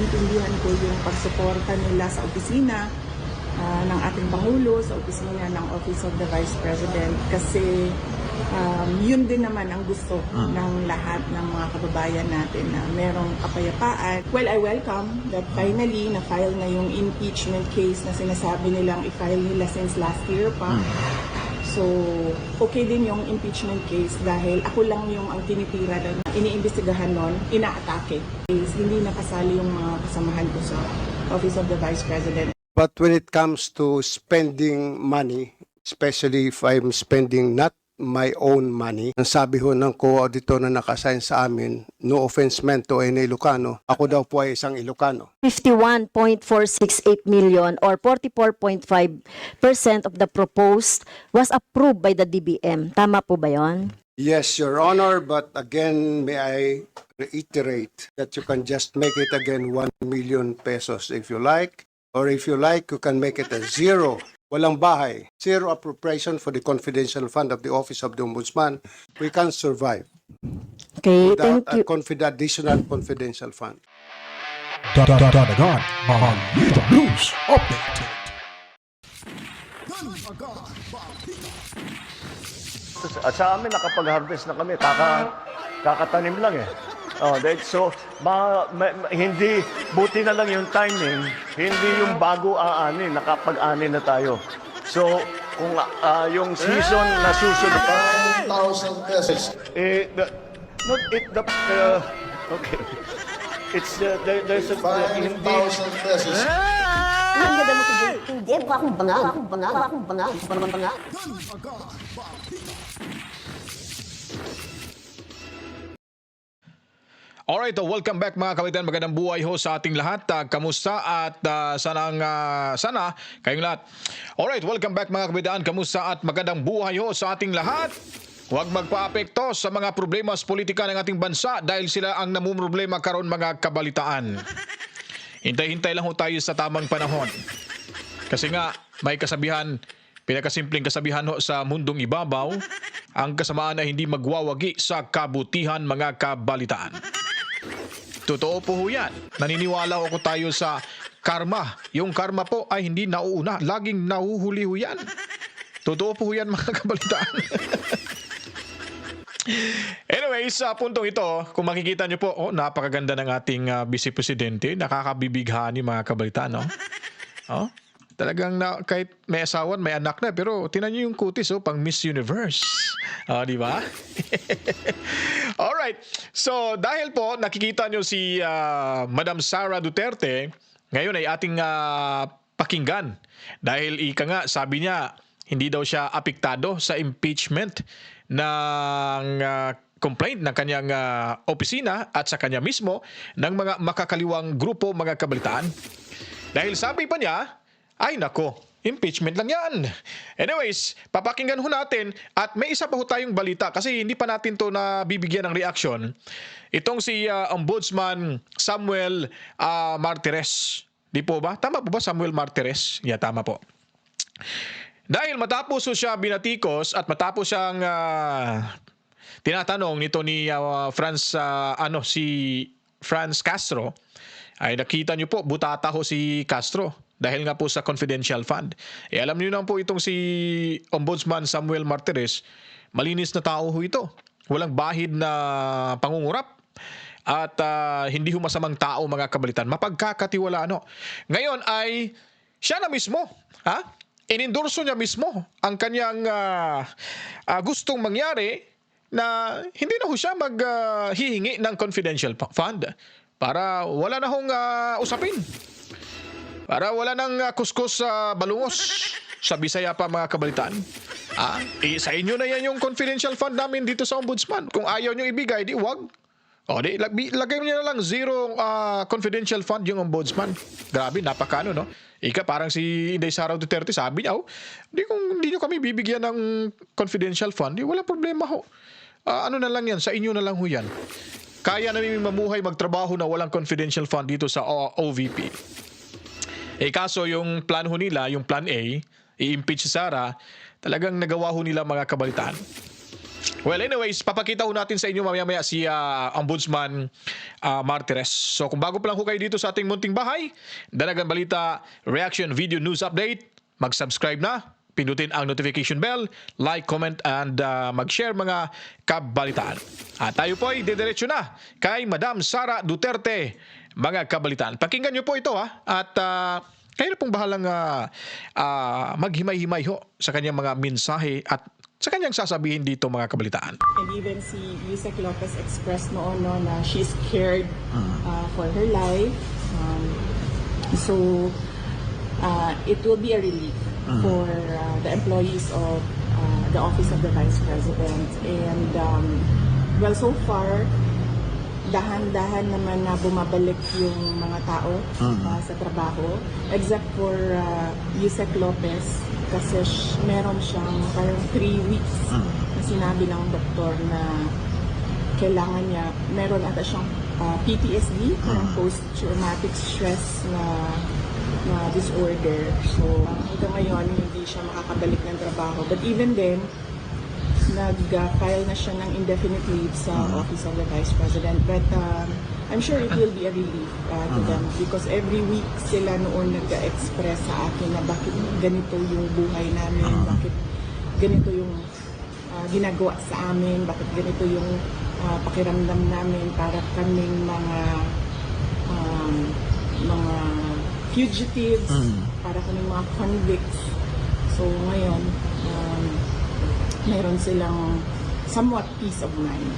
naiintindihan ko yung pagsuporta nila sa opisina ng ating Pangulo, sa opisina ng Office of the Vice President, kasi yun din naman ang gusto ng lahat ng mga kababayan natin na merong kapayapaan. Well, I welcome that finally na-file na yung impeachment case na sinasabi nilang i-file nila since last year pa. So, okay din yung impeachment case dahil ako lang yung ang tinitira doon. Iniimbestigahan nun, inaatake. Hindi nakasali yung mga kasamahan ko sa Office of the Vice President. But when it comes to spending money, especially if I'm spending not my own money, ang sabi ho ng co-auditor na nakasign sa amin, no offense meant to any Ilocano, ako daw po ay isang Ilocano. 51.468 million or 44.5% of the proposed was approved by the DBM. Tama po ba yon? Yes, Your Honor, but again, may I reiterate that you can just make it again 1 million pesos if you like, or if you like, you can make it a zero. Walang bahay, zero appropriation for the confidential fund of the Office of the Ombudsman. We can survive Okay, without thank you. additional confidential fund. Dadagan, Balita News Update. At sa amin, nakapag-harvest na kami. Kakatanim lang eh. So, hindi, buti na lang yung timing, hindi yung bago aanin, nakapag-anin na tayo. So, kung yung season na susunod, 1,000 pesos. Okay. It's, there's a, 5,000 pesos. Ang ganda mo tigil. Hindi, mukha akong bangal. Hindi pa naman bangal. Alright, welcome back mga kababayan. Magandang buhay ho sa ating lahat. Kamusta at sana kayong lahat. Alright, welcome back mga kababayan. Kamusta at magandang buhay ho sa ating lahat. Huwag magpaapekto sa mga problema sa politika ng ating bansa dahil sila ang namumroblema karon mga kabalitaan. Hintay-hintay lang ho tayo sa tamang panahon. Kasi nga, may kasabihan, pinakasimpleng kasabihan ho sa mundong ibabaw, ang kasamaan ay hindi magwawagi sa kabutihan mga kabalitaan. Totoo po ho yan. Naniniwala ako tayo sa karma. Yung karma po ay hindi nauuna. Laging nahuhuli ho yan. Totoo po ho yan mga kabalitaan. Anyways, sa puntong ito, kung makikita nyo po, napakaganda ng ating Vice Presidente. Nakakabibighani mga kabalitaan. No? Talagang kahit may asawan, may anak na, pero tinan nyo yung kutis, pang Miss Universe. Di ba? Alright. So, dahil po nakikita nyo si Madam Sara Duterte, ngayon ay ating pakinggan. Dahil ika nga, sabi niya, hindi daw siya apektado sa impeachment ng complaint ng kanyang opisina at sa kanya mismo ng mga makakaliwang grupo mga kabalitaan. Dahil sabi pa niya, ay nako, impeachment lang yan. Anyways, papakinggan ho natin at may isa pa ho tayong balita kasi hindi pa natin to nabibigyan ng reaksyon. Itong si Ombudsman Samuel Martires. Di po ba? Tama po ba Samuel Martires? Yeah, tama po. Dahil matapos ho siya binatikos at matapos siyang tinatanong nito ni si Franz Castro, ay nakita niyo po, butata ho si Castro. Dahil nga po sa confidential fund. Alam niyo na po itong si Ombudsman Samuel Martires, malinis na tao ho ito. Walang bahid na pangungurap. At hindi ho masamang tao mga kabalitan. Mapagkakatiwalaan ho. Ngayon ay siya na mismo. Inendorso niya mismo ang kanyang gustong mangyari na hindi na ho siya maghihingi ng confidential fund. Para wala na hong usapin. Para wala nang kuskus sa balungos sa Bisaya pa mga kabalitaan. Sa inyo na yan yung confidential fund namin dito sa Ombudsman. Kung ayaw nyo ibigay, di wag. Lagay nyo na lang zero confidential fund yung Ombudsman. Grabe, napakano, no? Ika, parang si Inday Sara Duterte, sabi niya, hindi nyo kami bibigyan ng confidential fund, wala problema ho. Ano na lang yan, sa inyo na lang ho yan. Kaya namin mamuhay, magtrabaho na walang confidential fund dito sa OVP. Kaso yung plan ho nila, yung plan A, i-impeach si Sara, talagang nagawa ho nila mga kabalitaan. Well, anyways, papakita ho natin sa inyo mamaya-maya si Ombudsman Martires. So kung bago pa lang ho kayo dito sa ating munting bahay, Danagan Balita Reaction Video News Update, mag-subscribe na, pindutin ang notification bell, like, comment, and mag-share mga kabalitaan. At tayo po ay didiretso na kay Madam Sara Duterte, mga kabalitaan. Pakinggan nyo po ito at kayo na pong bahalang maghimay-himay ho sa kanyang mga mensahe at sa kanyang sasabihin dito, mga kabalitaan. And even si Yusek Lopez expressed noon na she's scared for her life. So, it will be a relief for the employees of the Office of the Vice President. And, well, so far, dahan-dahan naman na bumabalik yung mga tao sa trabaho. Except for Yusek Lopez, kasi meron siyang parang 3 weeks na sinabi ng doktor na kailangan niya, meron ata siyang PTSD, parang post-traumatic stress na disorder. So, hanggang ngayon, hindi siya makakabalik ng trabaho. But even then, nag-file na siya ng indefinite leave sa Office of the Vice President. But I'm sure it will be a relief to them because every week sila noon nag-express sa akin na bakit ganito yung buhay namin, bakit ganito yung ginagawa sa amin, bakit ganito yung pakiramdam namin para kaming mga fugitives, para kaming mga convicts. So ngayon, meron silang somewhat peace of mind.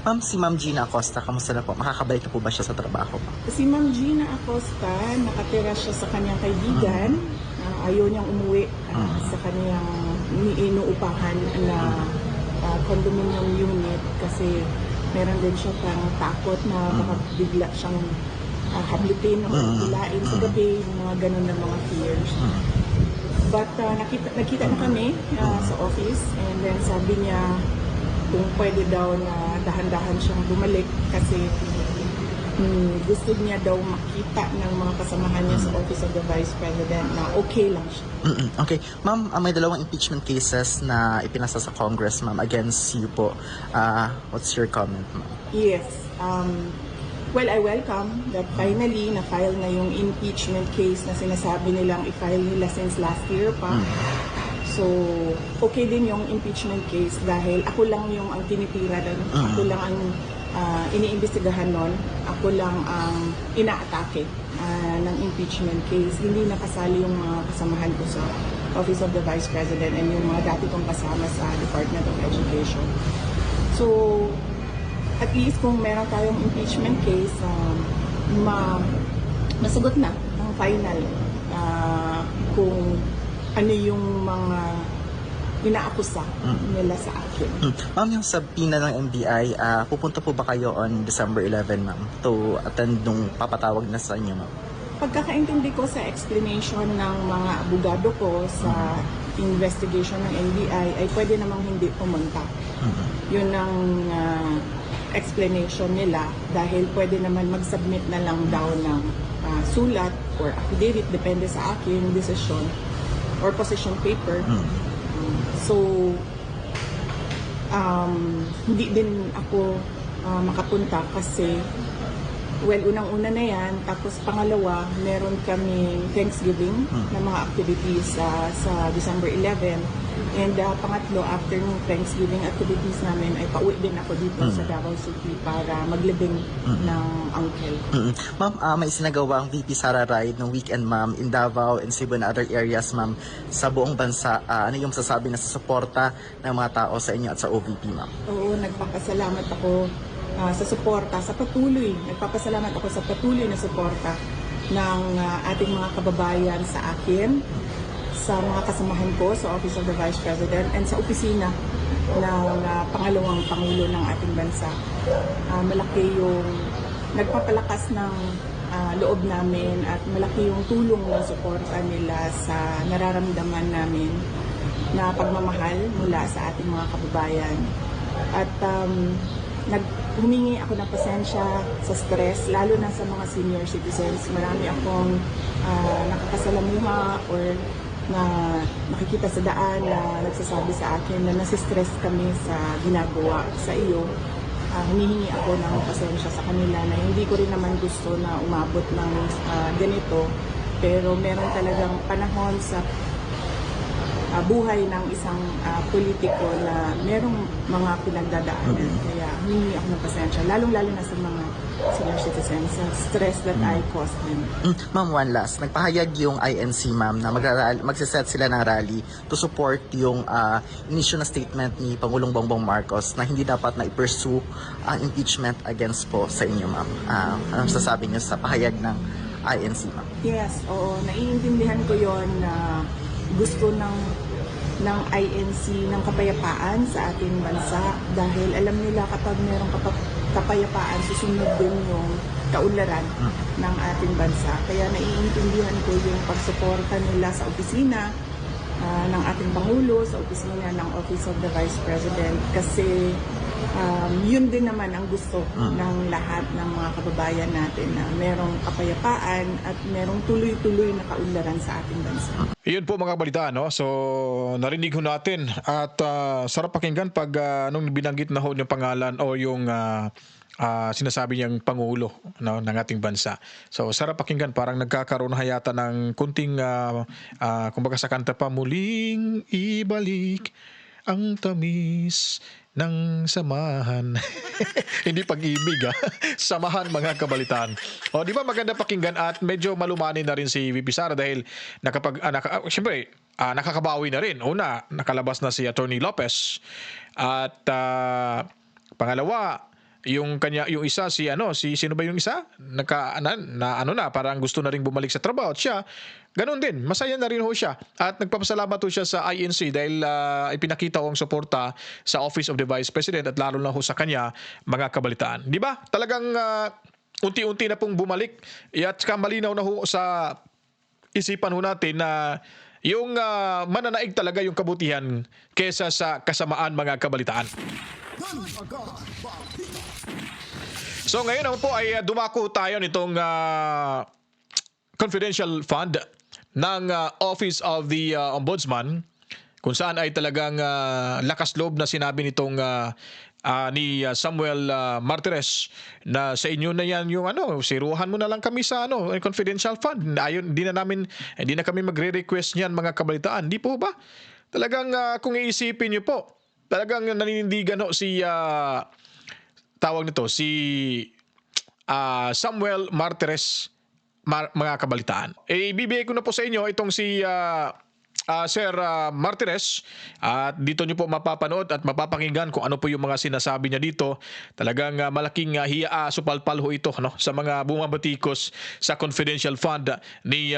Ma'am, si Ma'am Gina Acosta, kamusta na po? Makakabalik na po ba siya sa trabaho? Si Ma'am Gina Acosta, nakatira siya sa kanyang kaibigan. Ayaw niyang umuwi sa kanyang inuupahan na condominium unit kasi meron din siya parang takot na baka bigla siyang hablutin o ilain sa gabi, yung mga ganun na mga fears. But nakita na kami sa office and then sabi niya kung pwede daw na dahan-dahan siyang bumalik kasi gusto niya daw makita ng mga kasamahan niya sa Office of the Vice President na okay lang siya. Okay. Ma'am, may 2 impeachment cases na ipinasa sa Congress, ma'am, against you po. What's your comment, ma'am? Yes. Well, I welcome that finally na-file na yung impeachment case na sinasabi nilang i-file nila since last year pa. So, okay din yung impeachment case dahil ako lang yung ang tinitira doon. Ako lang ang iniimbestigahan nun. Ako lang ang inaatake ng impeachment case. Hindi nakasali yung mga kasamahan ko sa Office of the Vice President and yung mga dati kong kasama sa Department of Education. So, at least kung meron tayong impeachment case, masagot na ang final kung ano yung mga inaakusa nila sa akin. Ma'am, yung subpoena ng NBI, pupunta po ba kayo on December 11, ma'am, to attend nung papatawag na sa inyo, ma'am? Pagkakaintindi ko sa explanation ng mga abogado ko sa investigation ng NBI ay pwede namang hindi pumunta. Yun ang explanation nila dahil pwede naman mag-submit na lang daw ng sulat or affidavit, depende sa akin, decision or position paper. So, hindi din ako makapunta kasi well, unang-una na yan. Tapos pangalawa, meron kami Thanksgiving na mga activities sa December 11. And pangatlo, after ng Thanksgiving activities namin, ay pauwi din ako dito sa Davao City para maglibing ng uncle. Ma'am, may isinagawa ang VP Sara Ride ng weekend, ma'am, in Davao and Cebu and other areas, ma'am, sa buong bansa. Ano yung masasabi na sa suporta ng mga tao sa inyo at sa OVP, ma'am? Oo, nagpapasalamat ako sa suporta, sa patuloy. Nagpapasalamat ako sa patuloy na suporta ng ating mga kababayan sa akin, sa mga kasamahan ko sa Office of the Vice President and sa opisina ng pangalawang Pangulo ng ating bansa. Malaki yung nagpapalakas ng loob namin at malaki yung tulong ng suporta nila sa nararamdaman namin na pagmamahal mula sa ating mga kababayan. At humingi ako ng pasensya sa stress, lalo na sa mga senior citizens. Marami akong nakakasalamuha or na nakikita sa daan na nagsasabi sa akin na nasistress kami sa ginagawa sa iyo. Humihingi ako ng pasensya sa kanila na hindi ko rin naman gusto na umabot ng ganito. Pero meron talagang panahon sa buhay ng isang politiko na merong mga pinagdadaanan. Kaya humingi ako ng pasensya, lalong-lalo na sa mga senior citizens, sa stress that I caused them. Ma'am, one last. Nagpahayag yung INC, ma'am, na magsiset sila ng rally to support yung inisyu na statement ni Pangulong Bongbong Marcos na hindi dapat na i-pursue ang impeachment against po sa inyo, ma'am. Anong sasabi niyo sa pahayag ng INC, ma'am? Yes, oo. Naiintindihan ko yon na gusto ng INC ng kapayapaan sa ating bansa dahil alam nila kapag merong kapayapaan, susunod din yung kaunlaran ng ating bansa. Kaya naiintindihan ko yung pagsuporta nila sa opisina ng ating Pangulo, sa opisina ng Office of the Vice President kasi yun din naman ang gusto ng lahat ng mga kababayan natin na merong kapayapaan at merong tuloy-tuloy na kaunlaran sa ating bansa. Iyon po mga balita, no? So narinig ho natin at sarap pakinggan pag nung binanggit na ho yung pangalan o yung sinasabi niyang Pangulo, no, ng ating bansa. So sarap pakinggan, parang nagkakaroon na yata ng kunting kumbaga sa kanta pa, muling ibalik ang tamis ng samahan. Hindi pag-ibig, samahan mga kabalitaan. O di ba maganda pakinggan at medyo malumanin na rin si VP Sara dahil siyempre nakakabawi na rin. Una, nakalabas na si Attorney Lopez at pangalawa, yung isa si sino ba yung isa? Parang gusto na ring bumalik sa trabaho at siya ganun din, masaya na rin ho siya at nagpapasalamat ho siya sa INC dahil ipinakita ho ang suporta sa Office of the Vice President at lalo na ho sa kanya mga kabalitaan. Di ba? Talagang unti-unti na pong bumalik at saka malinaw na ho sa isipan ho natin na yung mananaig talaga yung kabutihan kesa sa kasamaan mga kabalitaan. So ngayon naman po ay dumako tayo nitong confidential fund ng Office of the Ombudsman kung saan ay talagang lakas loob na sinabi nitong ni Samuel Martires na sa inyo na yan yung siruhan mo na lang kami sa confidential fund. Ayun, hindi na kami magre-request niyan mga kabalitaan. Di po ba? Talagang kung iisipin niyo po, talagang naninindigan ho si Samuel Martires mga kabalitaan. Ibibigay ko na po sa inyo itong si Sir Martires at dito niyo po mapapanood at mapapakinggan kung ano po yung mga sinasabi niya dito. Talagang malaking supalpal ho ito sa mga bumabatikos sa confidential fund ni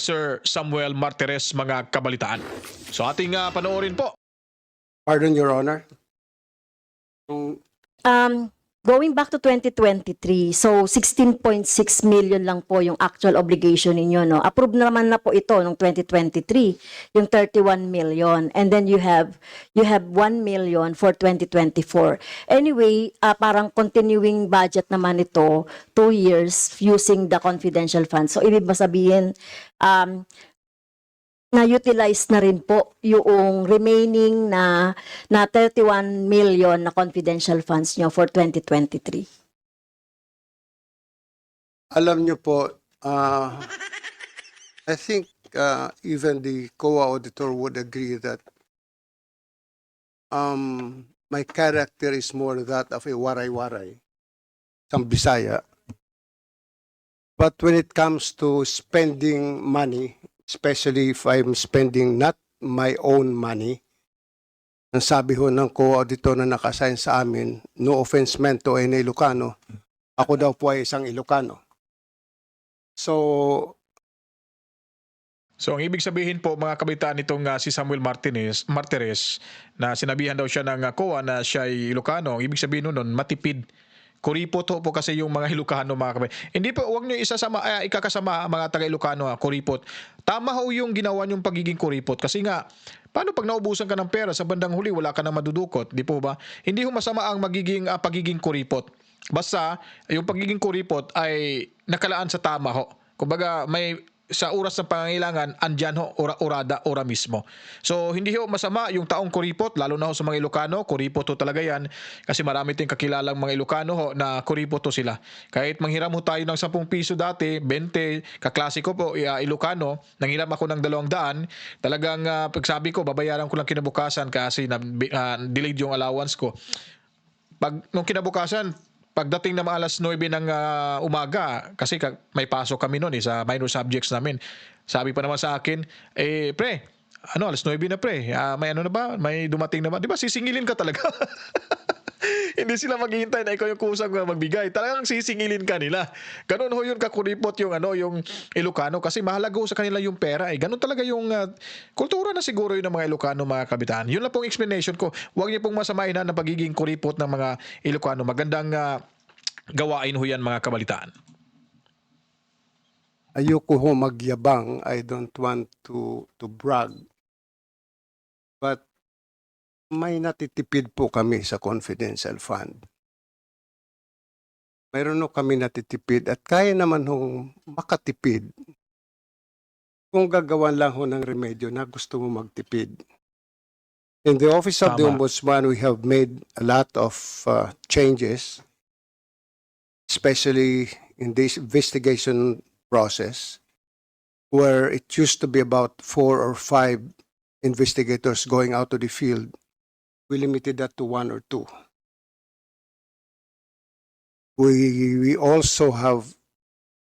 Sir Samuel Martires mga kabalitaan. So ating panoorin po. Pardon, Your Honor. Going back to 2023, so 16.6 million lang po yung actual obligation ninyo, no? Approved naman na po ito nung 2023, yung 31 million. And then you have 1 million for 2024. Anyway, parang continuing budget naman ito, 2 years using the confidential fund. So ibig sabihin, na-utilize na rin po yung remaining na 31 million na confidential funds nyo for 2023. Alam niyo po, I think even the COA auditor would agree that my character is more that of a waray-waray, some Bisaya. But when it comes to spending money, especially if I'm spending not my own money, ang sabi ho ng co-auditor na nakasign sa amin, no offense meant to any Ilocano, ako daw po ay isang Ilocano. So ang ibig sabihin po mga kabitaan nitong si Samuel Martires na sinabihan daw siya ng COA na siya ay Ilocano, ang ibig sabihin nun matipid. Kuripot po kasi yung mga Ilocano mga kabitaan. Hindi po, huwag nyo ikakasama mga taga-Ilocano, kuripot. Tama ho yung ginawa nyong pagiging kuripot kasi nga, paano pag naubusan ka ng pera sa bandang huli, wala ka nang madudukot, di po ba? Hindi ho masama ang pagiging kuripot. Basta, yung pagiging kuripot ay nakalaan sa tama ho. Kumbaga, may sa oras ng pangangailangan, andyan ho, ora mismo. So, hindi ho masama yung taong kuripot, lalo na ho sa mga Ilocano, kuripot ho talaga yan, kasi marami tayong kakilalang mga Ilocano ho na kuripot ho sila. Kahit manghiram ho tayo ng 10 piso dati, 20, kaklasiko po, Ilocano, nanghiram ako ng 200, talagang pagsabi ko, babayaran ko lang kinabukasan kasi delayed yung allowance ko. Nung kinabukasan, pagdating ng mga alas 9 ng umaga, kasi may pasok kami noon sa minor subjects namin. Sabi pa naman sa akin, pre, alas 9 na pre, may ano na ba? May dumating na ba? Di ba sisingilin ka talaga? Hindi sila maghihintay na ikaw yung kusang magbigay. Talagang sisingilin ka nila. Ganun ho yun kakuripot yung yung Ilocano kasi mahalaga ho sa kanila yung pera. Ganun talaga yung kultura na siguro yun ng mga Ilocano, mga kabitan. Yun lang pong explanation ko. Huwag niyo pong masamain ng pagiging kuripot ng mga Ilocano. Magandang gawain ho yan, mga kabalitaan. Ayoko ho magyabang. I don't want to brag. But may natitipid po kami sa confidential fund. Mayroon ho kami natitipid at kaya naman hong makatipid kung gagawan lang ho ng remedyo na gusto mo magtipid. In the Office of the Tama. Ombudsman, we have made a lot of changes, especially in this investigation process, where it used to be about 4 or 5 investigators going out to the field. We limited that to 1 or 2. We also have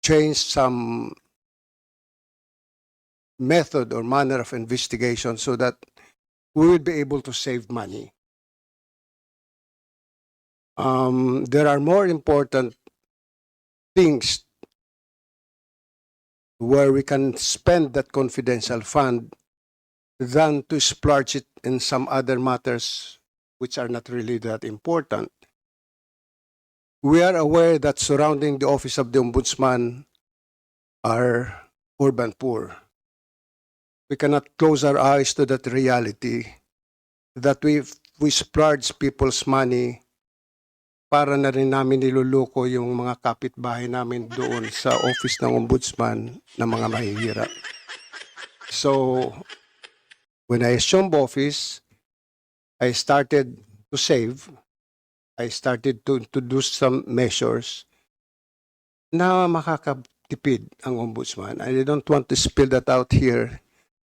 changed some method or manner of investigation so that we will be able to save money. There are more important things where we can spend that confidential fund than to splurge it in some other matters which are not really that important. We are aware that surrounding the Office of the Ombudsman are urban poor. We cannot close our eyes to that reality that we splurge people's money para na rin namin niluluko yung mga kapitbahay namin doon sa Office ng Ombudsman na mga mahihirap. So, when I assumed office, I started to save. I started to introduce some measures na makakatipid ang ombudsman. I don't want to spill that out here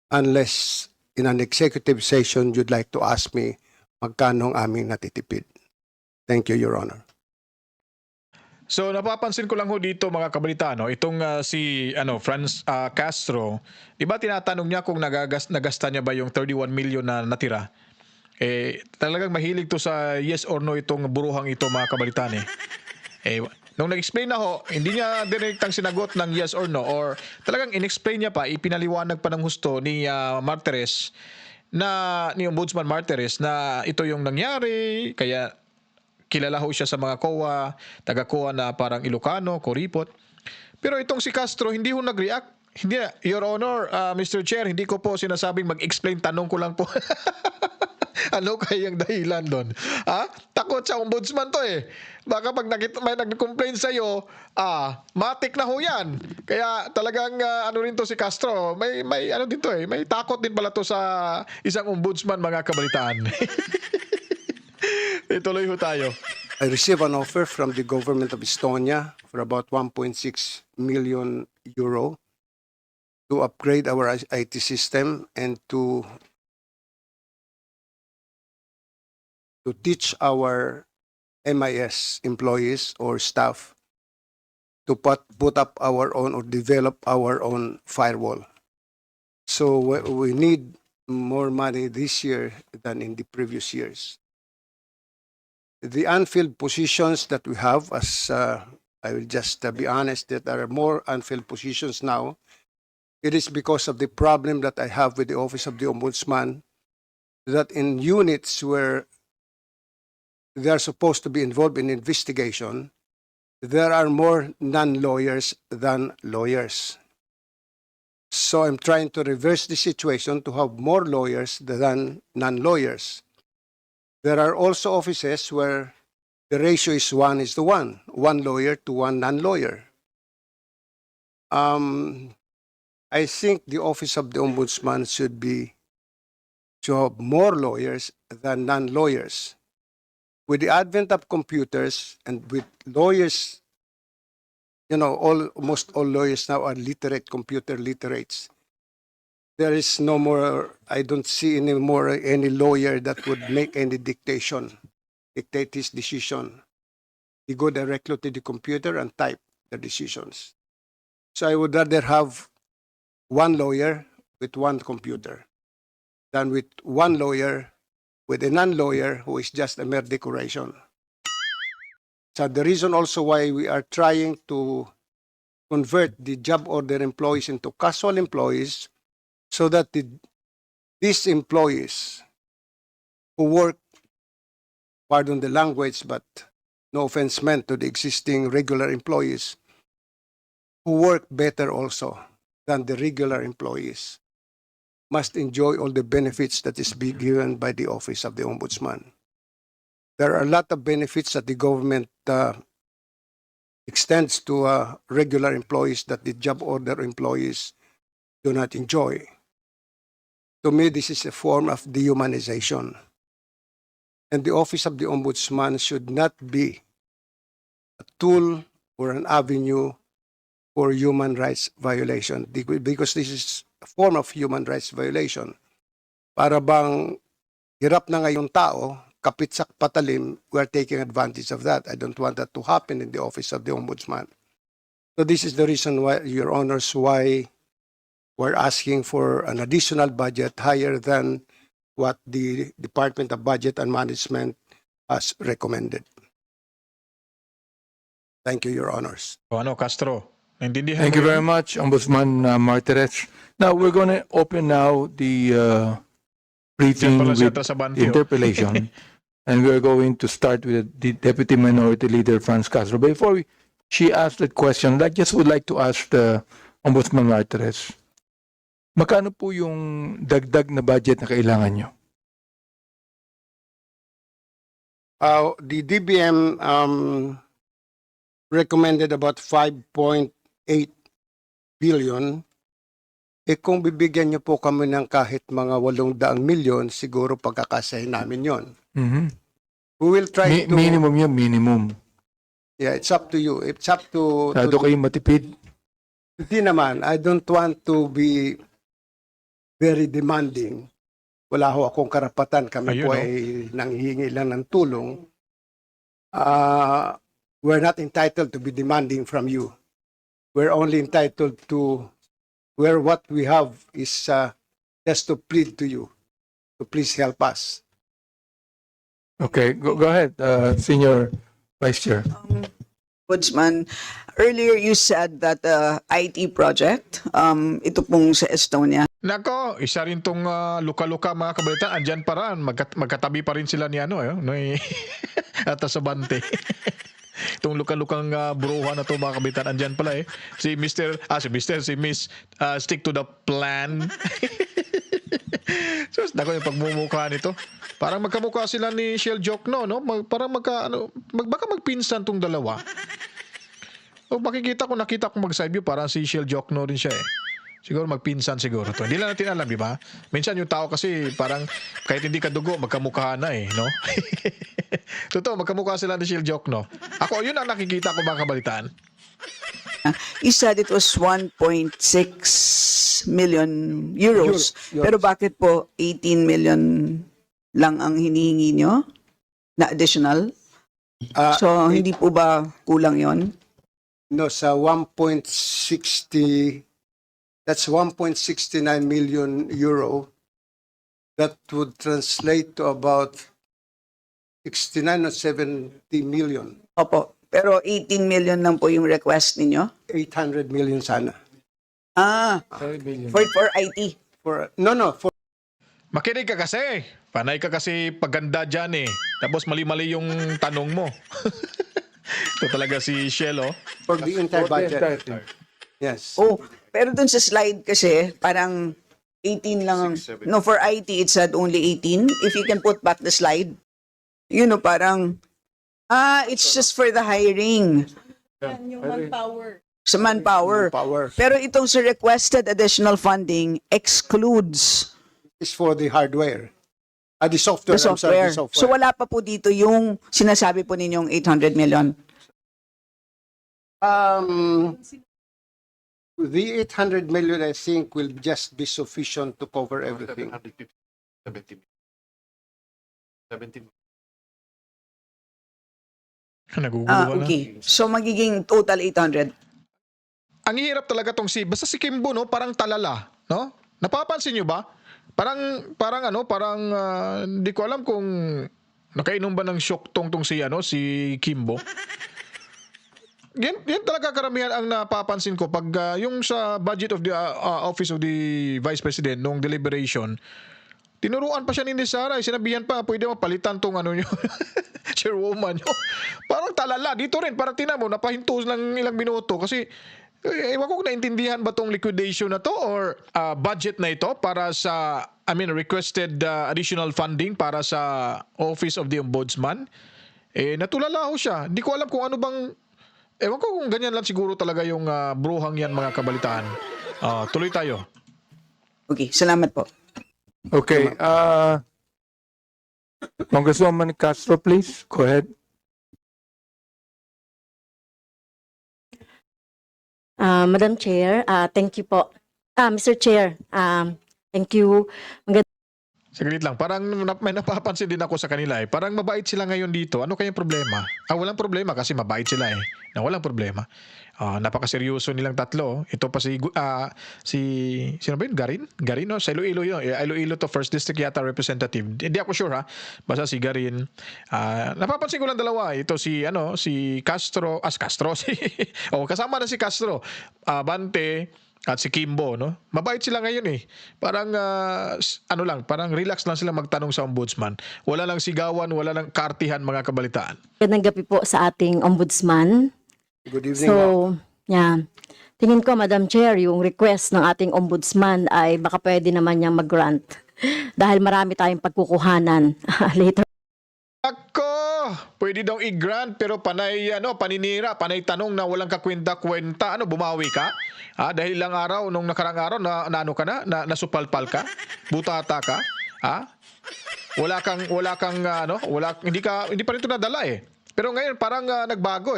unless in an executive session you'd like to ask me magkano ang aming natitipid. Thank you, Your Honor. So napapansin ko lang ho dito, mga kabalita, itong si Franz Castro, di ba tinatanong niya kung nagasta niya ba yung 31 million na natira? Talagang mahilig to sa yes or no itong buruhang ito, mga kabalitan nung nag-explain na ho, hindi niya direktang sinagot ng yes or no, or talagang in-explain niya pa, ipinaliwanag pa ng husto ni Martires ni Ombudsman Martires na ito yung nangyari, kaya kilala ho siya sa mga COA, taga-COA na parang Ilocano, kuripot. Pero itong si Castro, hindi ho nag-react. Hindi, Your Honor, Mr. Chair, hindi ko po sinasabing mag-explain, tanong ko lang po. Ano kayang dahilan doon? Takot sa ombudsman to Baka pag may nag-complain sa'yo, matik na ho yan. Kaya talagang rin to si Castro, may din to may takot din pala to sa isang ombudsman, mga kabalitaan. Ituloy ho tayo. I received an offer from the government of Estonia for about 1.6 million euro to upgrade our IT system and to teach our MIS employees or staff to put up our own or develop our own firewall. So we need more money this year than in the previous years. The unfilled positions that we have, as I will just be honest, that there are more unfilled positions now. It is because of the problem that I have with the Office of the Ombudsman, that in units where they are supposed to be involved in investigation, there are more non-lawyers than lawyers. So I'm trying to reverse the situation to have more lawyers than non-lawyers. There are also offices where the ratio is 1:1, one lawyer to one non-lawyer. I think the Office of the Ombudsman should have more lawyers than non-lawyers. With the advent of computers and with lawyers, almost all lawyers now are literate, computer literates. There is no more, I don't see anymore any lawyer that would make any dictate his decision. He go directly to the computer and type the decisions. So I would rather have one lawyer with one computer than with one lawyer with a non-lawyer who is just a mere decoration. So the reason also why we are trying to convert the job order employees into casual employees so that these employees who work, pardon the language, but no offense meant to the existing regular employees, who work better also than the regular employees, must enjoy all the benefits that is being given by the Office of the Ombudsman. There are a lot of benefits that the government extends to regular employees that the job order employees do not enjoy. To me, this is a form of dehumanization. And the Office of the Ombudsman should not be a tool or an avenue for human rights violation, because this is a form of human rights violation. Para bang hirap na ngayong tao, kapit sa patalim, we are taking advantage of that. I don't want that to happen in the Office of the Ombudsman. So this is the reason why, Your Honors, why we're asking for an additional budget higher than what the Department of Budget and Management has recommended. Thank you, Your Honors. Castro, naintindihan Thank mo you very yun? much, Ombudsman Martirez. Now, we're going to open now the briefing Yan pala siya, with sa Bantio. interpellation. And we're going to start with the Deputy Minority Leader, Franz Castro. Before she asks that question, I just would like to ask the Ombudsman Martirez, magkano po yung dagdag na budget na kailangan nyo? The DBM recommended about 5.8 billion. Kung bibigyan niyo po kami ng kahit mga 800 milyon, siguro pagkakasahin namin yon. Mhm. We will try to... Minimum yun, minimum. Yeah, it's up to you. It's up to... Sado kayo matipid. Hindi naman. I don't want to be very demanding. Wala ho akong karapatan. Kami Ayun, po no? ay nanghihingi lang ng tulong. We're not entitled to be demanding from you. We're only entitled to where what we have is just to plead to you to please help us. Okay, go ahead, Senior Vice Chair. Ombudsman, earlier you said that the IT project, ito pong sa Estonia, Nako, isa rin tong luka-luka mga kabalitaan. Andyan pa rin. Magkatabi pa rin sila ni Ata sa Bante. Itong luka-lukang buruhan na to mga kabalitaan. Andyan pala eh. Si Miss stick to the plan. So, nako yung pagmumukha nito. Parang magkamukha sila ni Shell Jokno, no? Parang baka magpinsan tong dalawa. O nakita ko mag-side view, parang si Shell Jokno rin siya eh. Siguro magpinsan siguro to. Hindi lang natin alam, di ba? Minsan yung tao kasi parang kahit hindi ka dugo, magkamukha na eh, no? Totoo, magkamukha sila ni Shell Jokno. Ako, yun ang nakikita ko mga kabalitaan. you said it was 1.6 million euros. Euros. Pero bakit po 18 million lang ang hinihingi nyo na additional? So, hindi po ba kulang yon? No, sa 1.60, that's 1.69 million euro. That would translate to about 69 or 70 million. Opo. Pero 18 million lang po yung request ninyo? 800 million sana. For IT. For Makinig ka kasi. Panay ka kasi paganda dyan eh. Tapos mali-mali yung tanong mo. Ito talaga si Shell, oh. for the entire budget. Yes. Oh, pero dun sa slide kasi, parang 18 lang. No, for IT, it said only 18. If you can put back the slide. Parang, it's just for the hiring. Yan yung manpower. Sa manpower. Power Pero itong sa requested additional funding excludes is for the hardware. The software. the I'm sorry, software. the software. So wala pa po dito yung sinasabi po ninyong 800 million. The 800 million, I think, will just be sufficient to cover everything. Nagugulo ka na. Okay. So magiging total 800. Ang hirap talaga tong basta si Kimbo, no, parang talala, no? Napapansin nyo ba? Parang hindi ko alam kung nakainom ba ng shock tong si Kimbo. Yan talaga karamihan ang napapansin ko pag yung sa budget of the Office of the Vice President nung deliberation, tinuruan pa siya ni Sara, sinabihan pa, pwede mo palitan tong nyo, chairwoman nyo. Parang talala. Dito rin, parang tinamo, napahinto lang ilang minuto kasi ewan ko kung naintindihan ba tong liquidation na to or budget na ito para sa, requested additional funding para sa Office of the Ombudsman. Natulala ho siya. Hindi ko alam kung ano bang, ewan ko kung ganyan lang siguro talaga yung bruhang yan mga kabalitaan. Tuloy tayo. Okay, salamat po. Okay. Congresswoman Castro, please. Go ahead. Madam Chair, thank you po. Mr. Chair, thank you. Saglit lang, parang may napapansin din ako sa kanila Parang mabait sila ngayon dito. Ano kayang problema? Walang problema kasi mabait sila walang problema. Napakaseryoso nilang tatlo. Ito pa sino ba yun? Garin, no? Sa Iloilo yun. Iloilo to First District yata representative. Hindi ako sure ha. Basta si Garin. Napapansin ko lang dalawa. Ito si Castro. Kasama na si Castro. Bante. At si Kimbo, no? Mabait sila ngayon Parang, parang relax lang sila magtanong sa ombudsman. Wala lang sigawan, wala lang kartihan mga kabalitaan. Magandang gabi po sa ating ombudsman. Good evening. So, yeah. Tingin ko, Madam Chair, yung request ng ating ombudsman ay baka pwede naman niyang mag-grant. Dahil marami tayong pagkukuhanan later. Ako! Pwede daw i-grant pero panay paninira, panay tanong na walang kakwenta-kwenta. Bumawi ka? Dahil lang araw, nung nakarang araw, nasupalpal ka? Butata ka? Hindi pa rin ito nadala Pero ngayon parang nagbago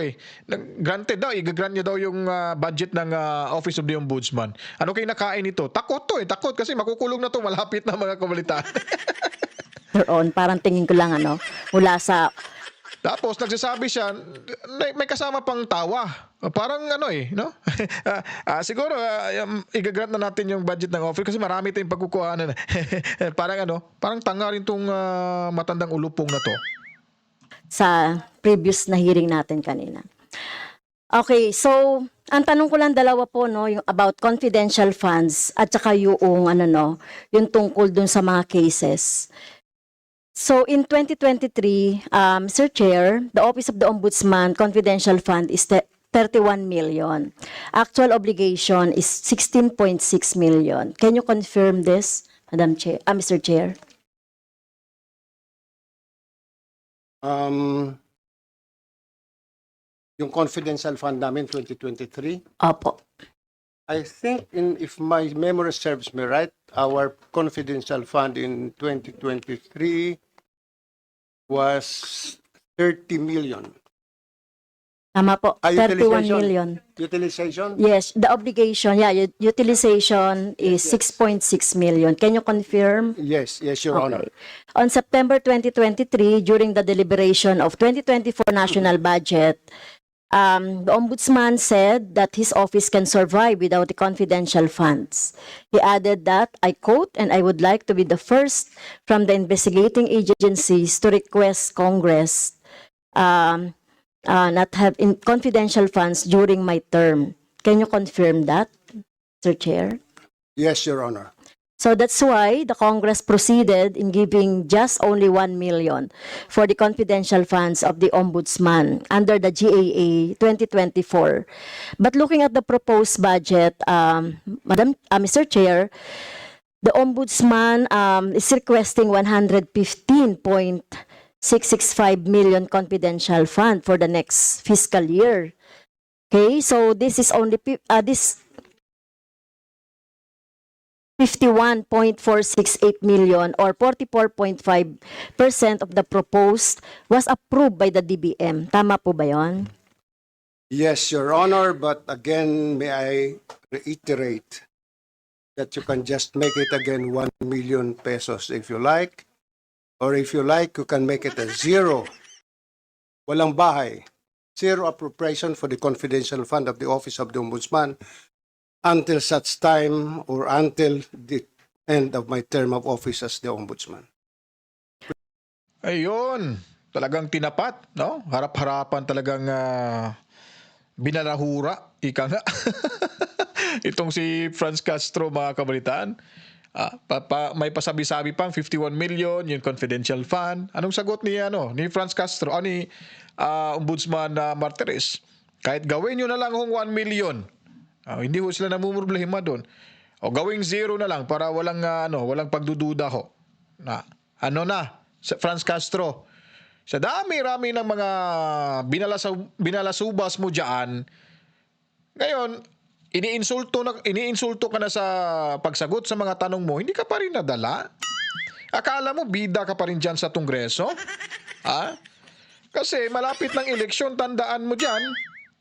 Granted daw, i-grant niya daw yung budget ng Office of the Ombudsman. Ano kayo nakain ito? Takot to takot kasi makukulong na to malapit na mga kabalitaan. Parang tingin ko lang mula sa Tapos nagsasabi siya, may kasama pang tawa. Parang no? Siguro i-grant na natin yung budget ng office kasi marami tayong pagkukuhanan. Parang tanga rin tong matandang ulupong na to. Sa previous na hearing natin kanina. Okay, so ang tanong ko lang dalawa po yung about confidential funds at saka yung yung tungkol dun sa mga cases. So in 2023, Sir Chair, the Office of the Ombudsman Confidential Fund is 31 million. Actual obligation is 16.6 million. Can you confirm this, Madam Chair, Mr. Chair? Yung confidential fund namin 2023, Opo. I think if my memory serves me right, our confidential fund in 2023 was 30 million. Tama po, 31 million. Utilization? Yes, the obligation, utilization is 6.6 million. Can you confirm? Yes, Your Honor. On September 2023, during the deliberation of 2024 national budget, the Ombudsman said that his office can survive without the confidential funds. He added that, I quote, and I would like to be the first from the investigating agencies to request Congress not have confidential funds during my term. Can you confirm that, Mr. Chair? Yes, Your Honor. So that's why the Congress proceeded in giving just only 1 million for the confidential funds of the Ombudsman under the GAA 2024. But looking at the proposed budget, Mr. Chair, the Ombudsman is requesting 115.665 million confidential fund for the next fiscal year. Okay, so this is only this 51.468 million or 44.5% of the proposed was approved by the DBM. Tama po ba 'yon? Yes, Your Honor, but again, may I reiterate that you can just make it again 1 million pesos if you like, or if you like, you can make it a zero. Walang bahay. Zero appropriation for the confidential fund of the Office of the Ombudsman until such time or until the end of my term of office as the Ombudsman. Ayun, talagang tinapat, no? Harap-harapan talagang binalahura, ika nga. Itong si Franz Castro, mga kabalitaan. May pasabi-sabi pang 51 million, yung confidential fund. Anong sagot ni Franz Castro, ni Ombudsman Martires? Kahit gawin nyo na lang hong 1 million. Hindi ho sila namumroblema doon. O gawing zero na lang para walang pagdududa ho. Franz Castro, sa dami-rami ng mga binalasubas mo diyan, ngayon iniinsulto ka na sa pagsagot sa mga tanong mo, hindi ka pa rin nadala. Akala mo bida ka pa rin diyan sa Kongreso? Kasi malapit ng eleksyon, tandaan mo diyan.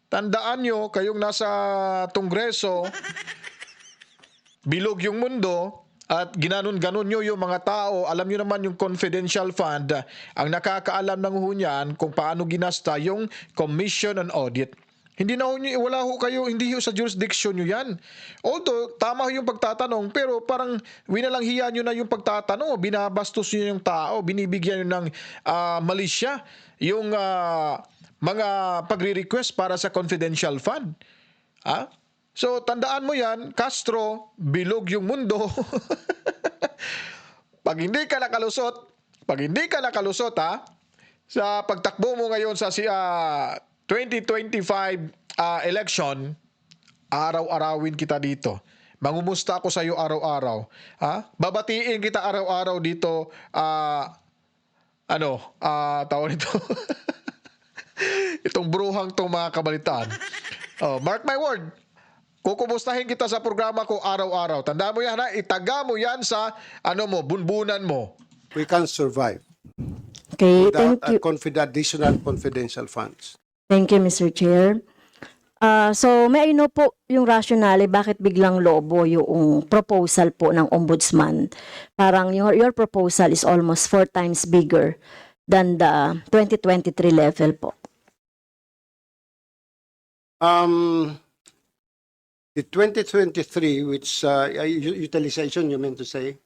Tandaan nyo, kayong nasa Kongreso, bilog yung mundo, at ginanon-ganon nyo yung mga tao. Alam nyo naman yung confidential fund, ang nakakaalam ng hunyan kung paano ginasta yung Commission on Audit. Hindi sa jurisdiction nyo yan. Although, tama yung pagtatanong, pero parang winalanghiya nyo na yung pagtatanong, binabastos nyo yung tao, binibigyan nyo ng malisya yung mga pagre-request para sa confidential fund. So, tandaan mo yan, Castro, bilog yung mundo. Pag hindi ka nakalusot, sa pagtakbo mo ngayon sa 2025 election, araw-arawin kita dito. Mangumusta ako sa iyo araw-araw. Babatiin kita araw-araw dito, tawag nito. Itong bruhang tong mga kabalitaan. Mark my word, kukumustahin kita sa programa ko araw-araw. Tandaan mo yan, itaga mo yan sa bunbunan mo. We can survive Okay, without thank you. additional confidential funds. Thank you, Mr. Chair. So, may I know po yung rationale bakit biglang lobo yung proposal po ng Ombudsman. Parang your proposal is almost 4 times bigger than the 2023 level po. The 2023, which utilization, you meant to say?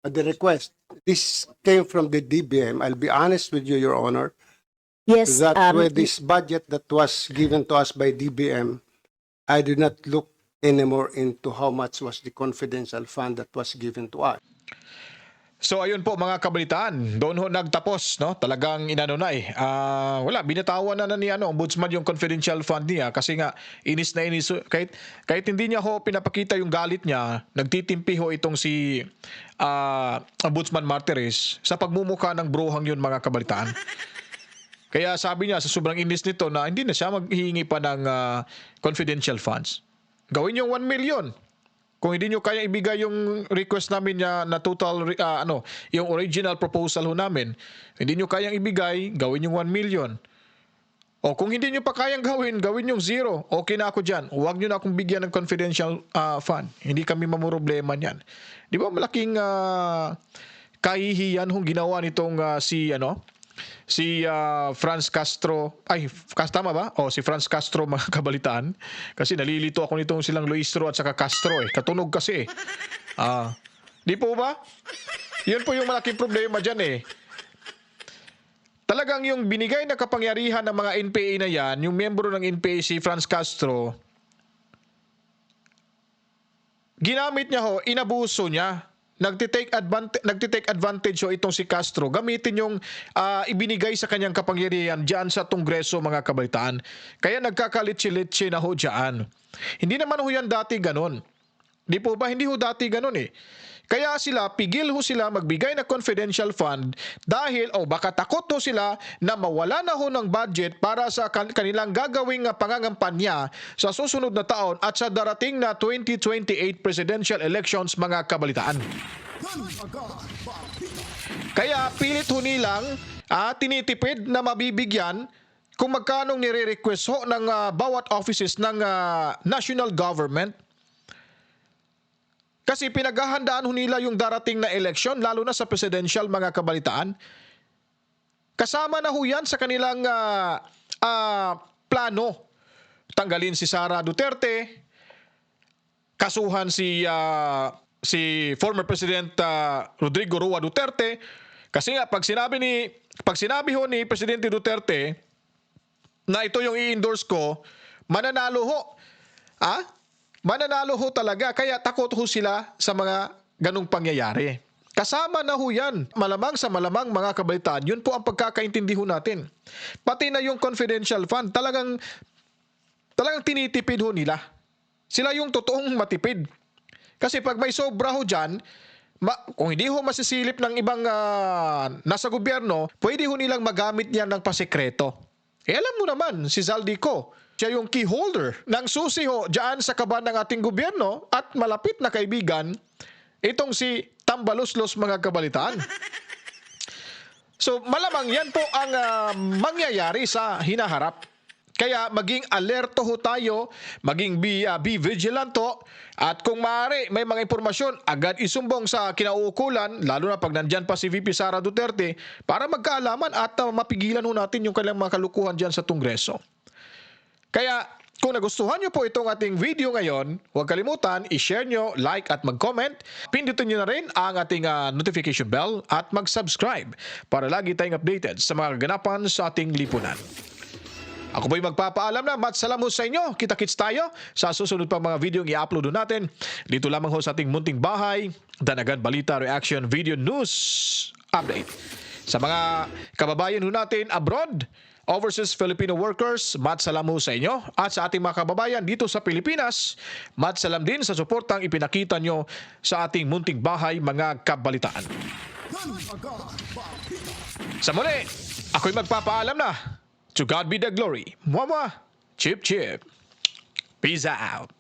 The request. This came from the DBM. I'll be honest with you, Your Honor. Yes, That with this budget that was given to us by DBM, I did not look anymore into how much was the confidential fund that was given to us. So ayun po mga kabalitaan, doon ho nagtapos, no? Talagang binatawan na ni Ombudsman yung confidential fund niya kasi nga inis na inis, kahit hindi niya ho pinapakita yung galit niya, nagtitimpi ho itong si Ombudsman Martires sa pagmumukha ng bruhang yun, mga kabalitaan. Kaya sabi niya sa sobrang inis nito na hindi na siya maghihingi pa ng confidential funds. Gawin yung 1 million. Kung hindi nyo kaya ibigay yung request namin na total, yung original proposal ho namin, hindi nyo kayang ibigay, gawin yung 1 million. O kung hindi nyo pa kayang gawin yung zero. Okay na ako dyan. Huwag nyo na akong bigyan ng confidential fund. Hindi kami mamuroblema niyan. Di ba malaking kahihiyan hong ginawa nitong si Franz Castro, tama ba? Si Franz Castro, mga kabalitaan. Kasi nalilito ako nitong silang Luistro at saka Castro Katunog kasi Di po ba? Yun po yung malaking problema dyan Talagang yung binigay na kapangyarihan ng mga NPA na yan, yung miyembro ng NPA si Franz Castro, ginamit niya inabuso niya. Nagtitake advantage itong si Castro. Gamitin yung ibinigay sa kanyang kapangyarihan diyan sa Kongreso, mga kabalitaan. Kaya nagkakalitsi-litsi na diyan. Hindi naman yan dati ganon. Di po ba? Hindi dati ganon Kaya pigil ho sila magbigay ng confidential fund dahil baka takot ho sila na mawala na ho ng budget para sa kanilang gagawing pangangampanya sa susunod na taon at sa darating na 2028 presidential elections, mga kabalitaan. Kaya pilit ho nilang tinitipid na mabibigyan kung magkano nire-request ho ng bawat offices ng national government. Kasi pinaghahandaan ho nila yung darating na eleksyon, lalo na sa presidential, mga kabalitaan. Kasama na ho yan sa kanilang plano. Tanggalin si Sara Duterte, kasuhan si former President Rodrigo Roa Duterte. Kasi nga, pag sinabi ho ni Presidente Duterte na ito yung i-endorse ko, mananalo ho. Mananalo ho talaga. Kaya takot ho sila sa mga ganong pangyayari. Kasama na ho yan. Malamang sa malamang, mga kabalitaan, yun po ang pagkakaintindi ho natin. Pati na yung confidential fund, talagang tinitipid ho nila. Sila yung totoong matipid. Kasi pag may sobra ho dyan, kung hindi ho masisilip ng ibang nasa gobyerno, pwede ho nilang magamit yan ng pasekreto. Alam mo naman, si Zaldico, siya yung key holder ng susi ho dyan sa kaban ng ating gobyerno at malapit na kaibigan, itong si Tambaloslos, mga kabalitaan. So malamang yan po ang mangyayari sa hinaharap. Kaya maging alerto ho tayo, maging be vigilant ho, at kung maaari may mga impormasyon, agad isumbong sa kinauukulan, lalo na pag nandyan pa si VP Sara Duterte, para magkaalaman at mapigilan ho natin yung kanilang mga kalukuhan dyan sa Kongreso. Kaya kung nagustuhan nyo po itong ating video ngayon, huwag kalimutan, i-share nyo, like at mag-comment. Pindutin nyo na rin ang ating notification bell at mag-subscribe para lagi tayong updated sa mga ganapan sa ating lipunan. Ako po'y magpapaalam na. Matsalam ho sa inyo. Kita-kits tayo sa susunod pang mga video ang i-upload natin. Dito lamang ho sa ating munting bahay, Danagan Balita Reaction Video News Update. Sa mga kababayan ho natin abroad, overseas Filipino workers, matsalam ho sa inyo. At sa ating mga kababayan dito sa Pilipinas, matsalam din sa suportang ipinakita nyo sa ating munting bahay, mga kabalitaan. Sa muli, ako'y magpapaalam na. To God be the glory. Mwah mwah. Chip chip. Peace out.